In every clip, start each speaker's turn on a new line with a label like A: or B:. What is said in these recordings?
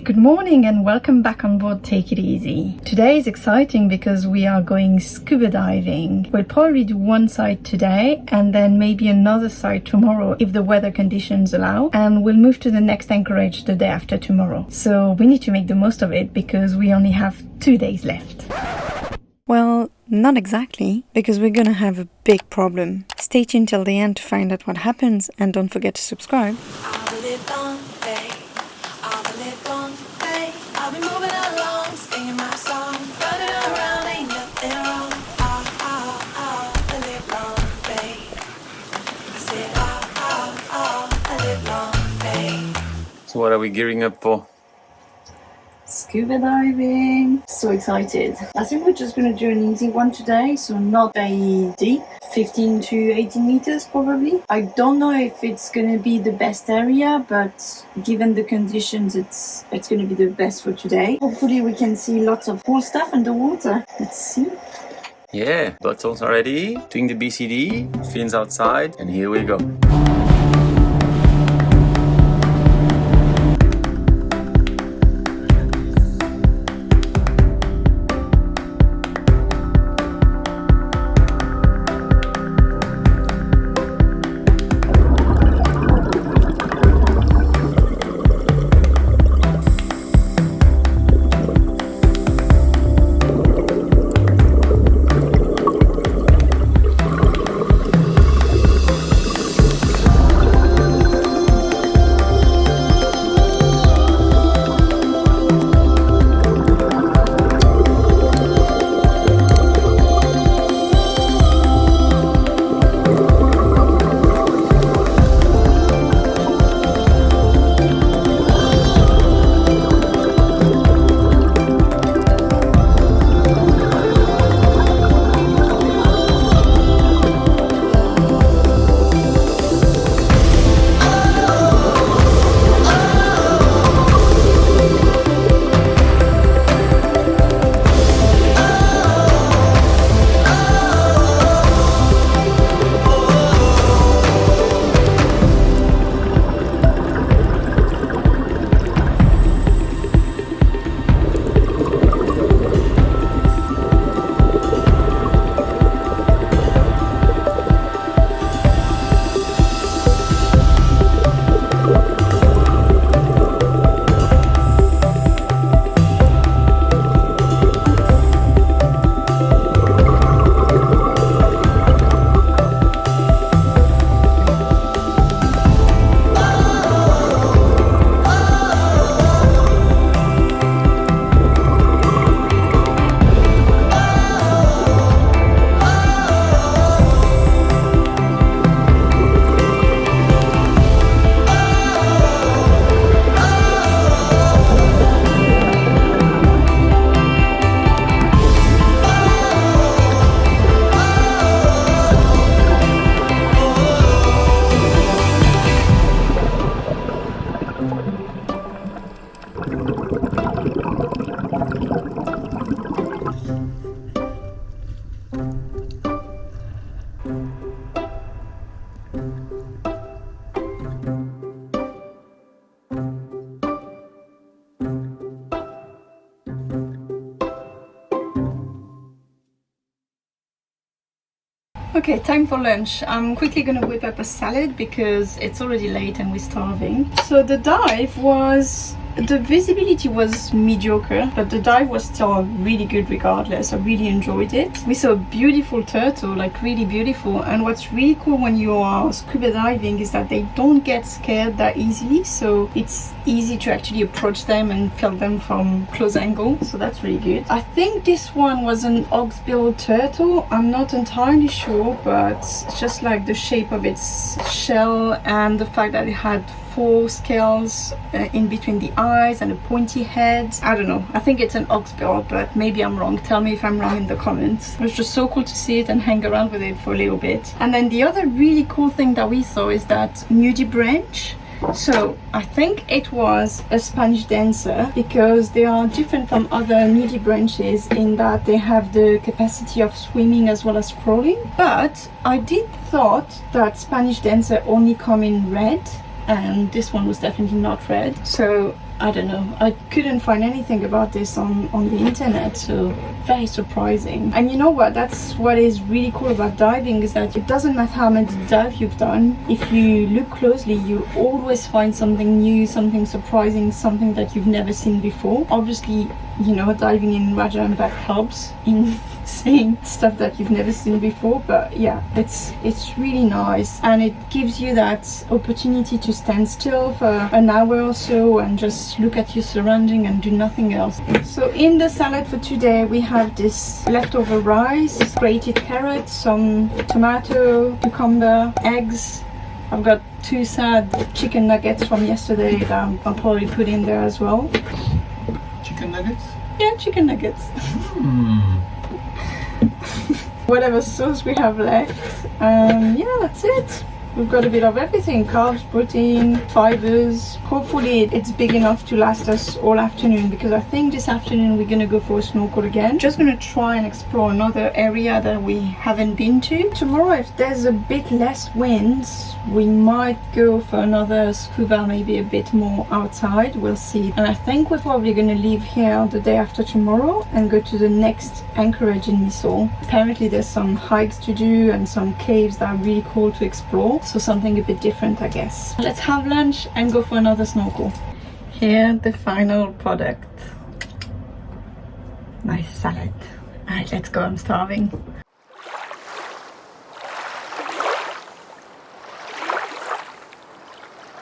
A: Good morning and welcome back on board Take It Easy. Today is exciting because we are going scuba diving. We'll probably do one site today and then maybe another site tomorrow if the weather conditions allow, and we'll move to the next Anchorage the day after tomorrow. So we need to make the most of it because we only have 2 days left. Well, not exactly, because we're gonna have a big problem. Stay tuned till the end to find out what happens, and don't forget to subscribe.
B: So what are we gearing up for?
A: Scuba diving. So excited. I think we're just gonna do an easy one today, so not very deep, 15 to 18 meters probably. I don't know if it's gonna be the best area, but given the conditions, it's gonna be the best for today. Hopefully we can see lots of cool stuff underwater. Let's see.
B: Yeah, bottles are ready, doing the BCD, fins outside, and here we go.
A: Okay, time for lunch. I'm quickly gonna whip up a salad because it's already late and we're starving. So the visibility was mediocre, but the dive was still really good regardless. I really enjoyed it. We saw a beautiful turtle, like really beautiful. And what's really cool when you are scuba diving is that they don't get scared that easily. So it's easy to actually approach them and film them from close angle. So that's really good. I think this one was an hawksbill turtle. I'm not entirely sure, but it's just like the shape of its shell and the fact that it had 4 scales in between the eyes and a pointy head. I don't know, I think it's an hawksbill, but maybe I'm wrong. Tell me if I'm wrong in the comments. It was just so cool to see it and hang around with it for a little bit. And then the other really cool thing that we saw is that nudibranch. So I think it was a Spanish dancer because they are different from other nudibranches in that they have the capacity of swimming as well as crawling. But I did thought that Spanish dancer only come in red, and this one was definitely not red. So I don't know, I couldn't find anything about this on the internet, so very surprising. And you know what, that's what is really cool about diving, is that it doesn't matter how many dives you've done, if you look closely you always find something new, something surprising, something that you've never seen before. Obviously, you know, diving in Raja Ampat helps in seeing stuff that you've never seen before, but yeah, it's really nice, and it gives you that opportunity to stand still for an hour or so and just look at your surrounding and do nothing else. So in the salad for today we have this leftover rice, grated carrots, some tomato, cucumber, eggs. I've got 2 sad chicken nuggets from yesterday that I'll probably put in there as well.
B: Chicken nuggets?
A: Yeah, chicken nuggets. Whatever sauce we have left, yeah, that's it. We've got a bit of everything: carbs, protein, fibers. Hopefully it's big enough to last us all afternoon, because I think this afternoon we're gonna go for a snorkel again. Just gonna try and explore another area that we haven't been to. Tomorrow, if there's a bit less winds, we might go for another scuba, maybe a bit more outside. We'll see. And I think we're probably gonna leave here the day after tomorrow and go to the next Anchorage in Misool. Apparently there's some hikes to do and some caves that are really cool to explore. So something a bit different, I guess. Let's have lunch and go for another snorkel. Here, the final product. Nice salad. Alright, let's go, I'm starving.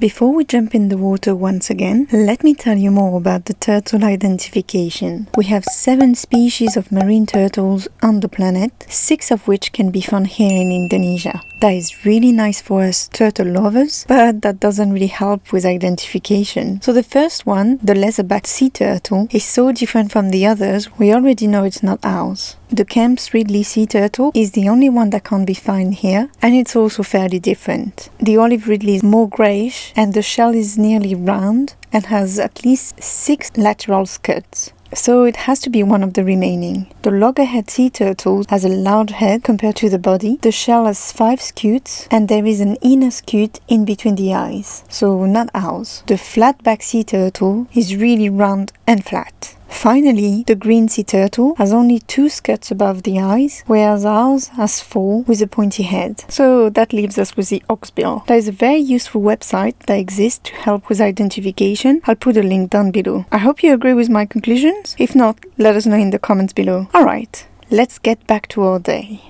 A: Before we jump in the water once again, let me tell you more about the turtle identification. We have 7 species of marine turtles on the planet, 6 of which can be found here in Indonesia. That is really nice for us turtle lovers, but that doesn't really help with identification. So the first one, the leatherback sea turtle, is so different from the others, we already know it's not ours. The Kemp's Ridley sea turtle is the only one that can't be found here, and it's also fairly different. The olive ridley is more greyish, and the shell is nearly round and has at least 6 lateral scuds. So it has to be one of the remaining. The loggerhead sea turtle has a large head compared to the body. The shell has 5 scutes, and there is an inner scute in between the eyes, so not ours. The flatback sea turtle is really round and flat. Finally, the green sea turtle has only 2 scuds above the eyes, whereas ours has 4 with a pointy head. So that leaves us with the hawksbill. There is a very useful website that exists to help with identification. I'll put a link down below. I hope you agree with my conclusions. If not, let us know in the comments below. Alright, let's get back to our day.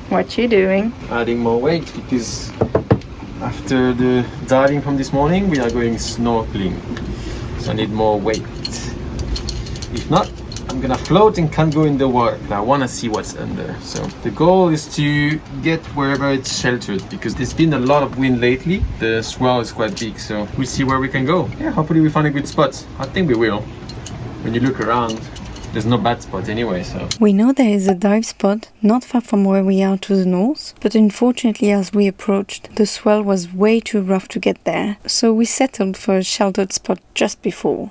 A: What you doing?
B: Adding more weight, because after the diving from this morning we are going snorkeling, so I need more weight. If not, I'm gonna float and can't go in the water. I want to see what's under. So the goal is to get wherever it's sheltered, because there's been a lot of wind lately. The swell is quite big, so we'll see where we can go. Yeah, hopefully we find a good spot. I think we will. When you look around, there's no bad spot anyway, so.
A: We know there is a dive spot not far from where we are to the north, but unfortunately as we approached, the swell was way too rough to get there. So we settled for a sheltered spot just before.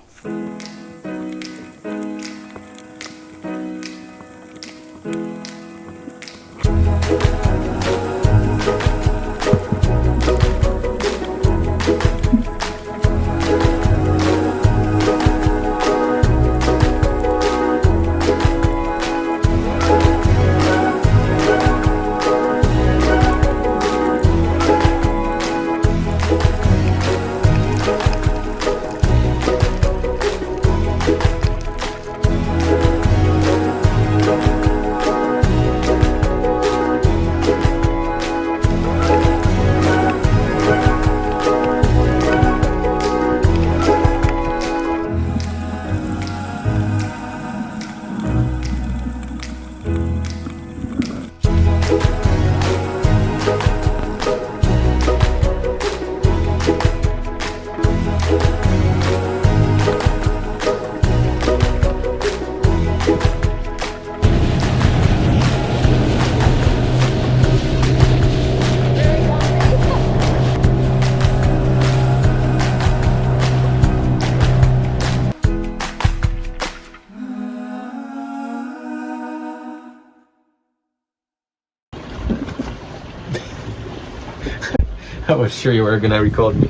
B: I was sure you were gonna record me.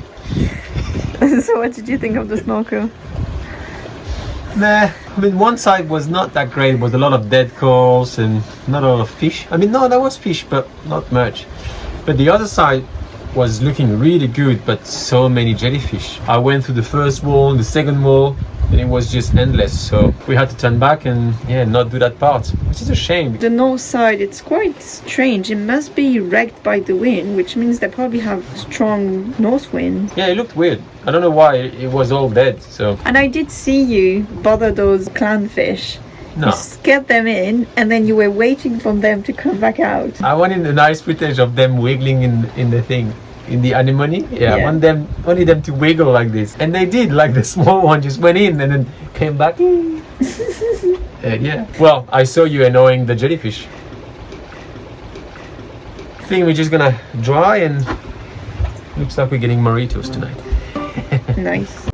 A: So what did you think of the snorkel?
B: Nah, I mean, one side was not that great. It was a lot of dead corals and not a lot of fish. I mean, no, there was fish, but not much. But the other side was looking really good, but so many jellyfish. I went through the first wall, the second wall, and it was just endless. So we had to turn back and not do that part, which is a shame.
A: The north side, it's quite strange. It must be wrecked by the wind, which means they probably have strong north wind.
B: Yeah, it looked weird. I don't know why it was all dead. So.
A: And I did see you bother those clownfish.
B: No.
A: You scared them in, and then you were waiting for them to come back out.
B: I wanted a nice footage of them wiggling in the thing, in the anemone. Yeah, I wanted them to wiggle like this, and they did. Like the small one just went in and then came back. Yeah. Well, I saw you annoying the jellyfish. I think we're just gonna dry, and looks like we're getting moritos tonight.
A: Nice.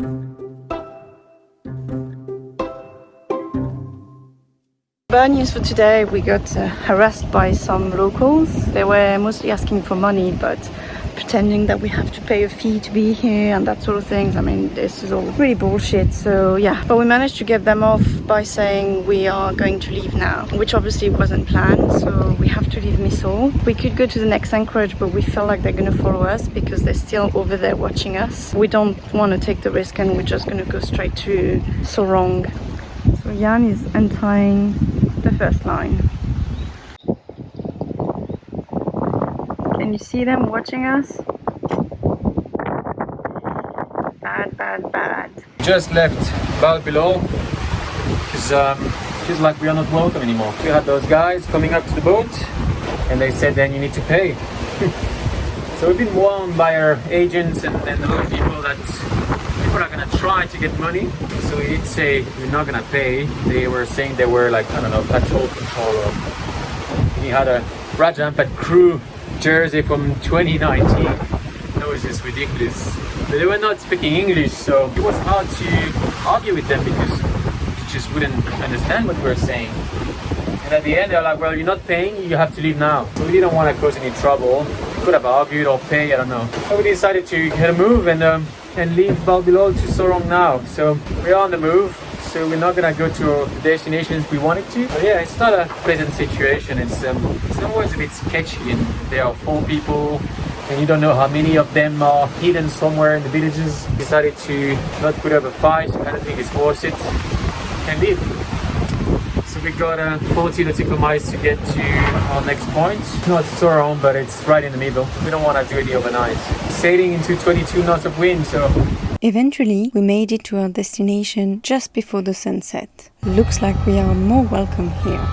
A: Bad news for today, we got harassed by some locals. They were mostly asking for money, but pretending that we have to pay a fee to be here and that sort of things. I mean, this is all really bullshit. So yeah, but we managed to get them off by saying we are going to leave now, which obviously wasn't planned. So we have to leave Misool. We could go to the next Anchorage, but we feel like they're going to follow us because they're still over there watching us. We don't want to take the risk, and we're just going to go straight to Sorong. So Jan is untying the first line. Can you see them watching us? Bad, bad, bad.
B: Just left Balbulol because feels like we are not welcome anymore. We had those guys coming up to the boat, and they said then you need to pay. So we've been warned by our agents and a lot of people that people are gonna try to get money. So we did say we're not gonna pay. They were saying they were like, I don't know, patrol controller. He had a Raja Ampat crew jersey from 2019. That was just ridiculous. But they were not speaking English, so it was hard to argue with them because you just wouldn't understand what we were saying. And at the end, they're like, well, you're not paying, you have to leave now. So we didn't want to cause any trouble. We could have argued or pay, I don't know. So we decided to get a move and leave Balbulol to Sorong now. So we're on the move. So we're not gonna go to the destinations we wanted to. But yeah, it's not a pleasant situation. It's always a bit sketchy, and there are 4 people, and you don't know how many of them are hidden somewhere in the villages. Decided to not put up a fight. I don't think it's worth it, and leave. So we got 40 nautical miles to get to our next point. Not Sorong, but it's right in the middle. We don't want to do it overnight. Sailing into 22 knots of wind, so.
A: Eventually, we made it to our destination just before the sunset. Looks like we are more welcome here.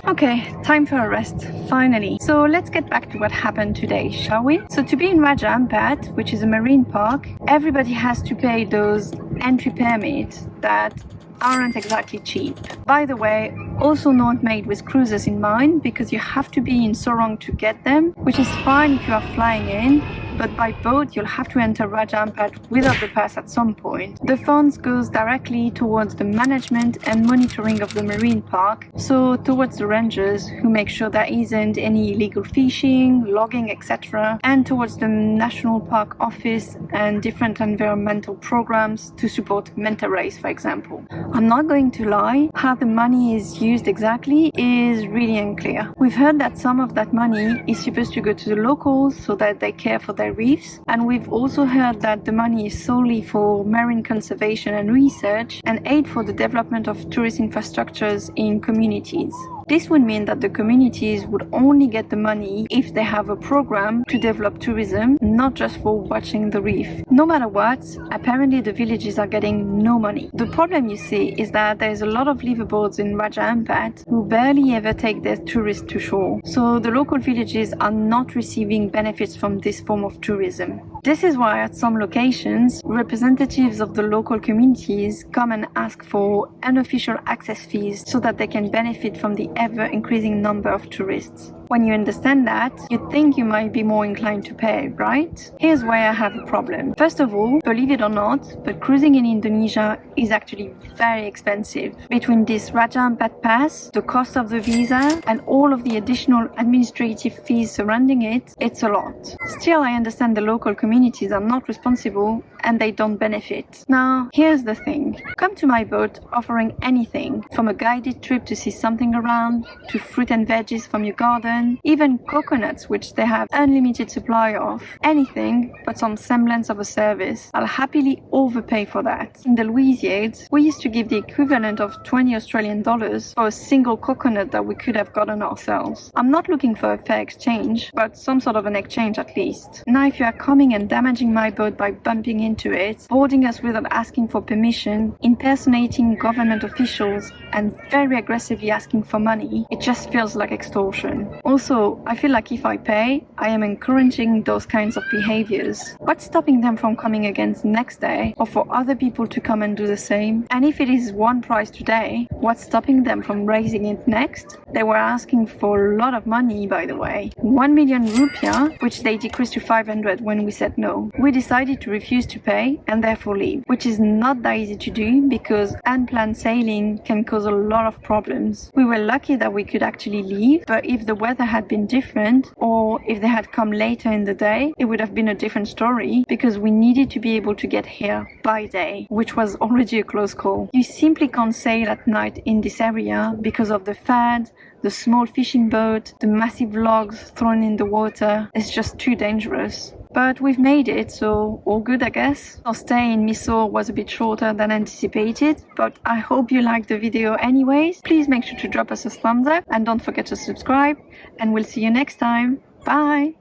A: Okay, time for a rest, finally. So let's get back to what happened today, shall we? So to be in Raja Ampat, which is a marine park, everybody has to pay those entry permits that aren't exactly cheap. By the way, also not made with cruises in mind, because you have to be in Sorong to get them, which is fine if you are flying in, but by boat you'll have to enter Raja Ampat without the pass at some point. The funds goes directly towards the management and monitoring of the marine park, so towards the rangers who make sure there isn't any illegal fishing, logging, etc., and towards the National Park Office and different environmental programs to support manta rays, for example. I'm not going to lie, how the money is used exactly is really unclear. We've heard that some of that money is supposed to go to the locals so that they care for their reefs, and we've also heard that the money is solely for marine conservation and research and aid for the development of tourist infrastructures in communities. This would mean that the communities would only get the money if they have a program to develop tourism, not just for watching the reef. No matter what, apparently the villages are getting no money. The problem, you see, is that there's a lot of liveaboards in Raja Ampat who barely ever take their tourists to shore. So the local villages are not receiving benefits from this form of tourism. This is why at some locations, representatives of the local communities come and ask for unofficial access fees so that they can benefit from the ever-increasing number of tourists. When you understand that, you'd think you might be more inclined to pay, right? Here's where I have a problem. First of all, believe it or not, but cruising in Indonesia is actually very expensive. Between this Raja Ampat pass, the cost of the visa, and all of the additional administrative fees surrounding it, it's a lot. Still, I understand the local communities are not responsible and they don't benefit. Now, here's the thing. Come to my boat offering anything, from a guided trip to see something around, to fruit and veggies from your garden, even coconuts, which they have unlimited supply of. Anything but some semblance of a service. I'll happily overpay for that. In the Louisiades, we used to give the equivalent of 20 Australian dollars for a single coconut that we could have gotten ourselves. I'm not looking for a fair exchange, but some sort of an exchange at least. Now, if you are coming and damaging my boat by bumping into it, boarding us without asking for permission, impersonating government officials, and very aggressively asking for money, it just feels like extortion. Also, I feel like if I pay, I am encouraging those kinds of behaviors. What's stopping them from coming again next day, or for other people to come and do the same? And if it is one price today, what's stopping them from raising it next? They were asking for a lot of money, by the way. 1 million rupiah, which they decreased to 500 when we said no. We decided to refuse to pay and therefore leave, which is not that easy to do because unplanned sailing can cause a lot of problems. We were lucky that we could actually leave, but if the weather had been different, or if they had come later in the day, it would have been a different story because we needed to be able to get here by day, which was already a close call. You simply can't sail at night in this area because of the fads, the small fishing boat, the massive logs thrown in the water. It's just too dangerous. But we've made it, so all good, I guess. Our stay in Misool was a bit shorter than anticipated, but I hope you liked the video anyways. Please make sure to drop us a thumbs up and don't forget to subscribe, and we'll see you next time. Bye!